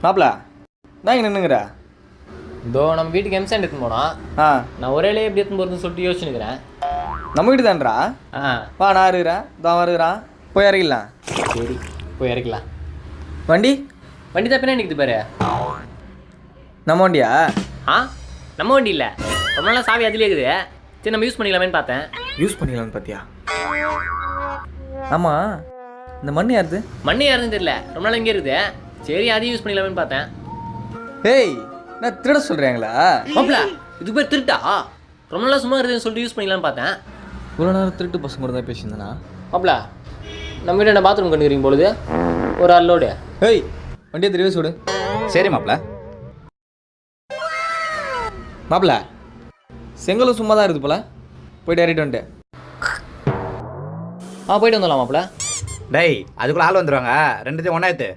மாப்பிள நான் இங்கே நின்றுங்கிறா இதோ நம்ம வீட்டுக்கு எம்சாண்ட் எடுத்துன்னு போனோம். நான் ஒரேலே எப்படி எடுத்துன்னு போகிறதுன்னு சொல்லிட்டு யோசிச்சுக்கிறேன். நம்ம வீட்டு தான்றா? வா நான் இருக்கிறேன், தான் வருகிறான், போய் இறங்கிடலாம். சரி போய் இறக்கலாம். வண்டி வண்டி தான் பின்னாடி நிற்குது பாரு. நம்ம வண்டியா? நம்ம வண்டி இல்லை, ரொம்ப நாளாக சாவி அதிலே இருக்குது. சரி நம்ம யூஸ் பண்ணிக்கலாமேன்னு பார்த்தேன். யூஸ் பண்ணிக்கலாம்னு பார்த்தியா? ஆமாம், இந்த மண் யாருது? மண்ணு யாருன்னு தெரியல, ரொம்ப நாள் இங்கே இருக்குது. சரி அதையும் யூஸ் பண்ணிக்கலாமேன்னு பார்த்தேன். ஏய் நான் திருட சொல்கிறேங்களா? மாப்பிள இது பேர் திருட்டா? ரொம்ப நாளாக சும்மா இருக்குதுன்னு சொல்லிட்டு யூஸ் பண்ணிக்கலாம்னு பார்த்தேன். இவ்வளோ நேரம் திருட்டு பசங்க கூட தான் பேசியிருந்தேனா? மாப்பிள நம்ம வீட்டு என்ன பாத்ரூம் கண்டுக்கிறீங்க பொழுது ஒரு அல்லோடு. ஏய் வண்டியை தெரியாது சுடு. சரி மாப்பிள. மாப்பிள செங்கலும் சும்மா தான் இருக்குது போல, போயிட்டு ஏறிட்டு வந்துட்டு. போயிட்டு வந்துடலாம் மாப்பிள. டேய் அதுக்குள்ள ஆள் வந்துடுவாங்க, ரெண்டுத்தையும் ஒன்றா எடுத்து.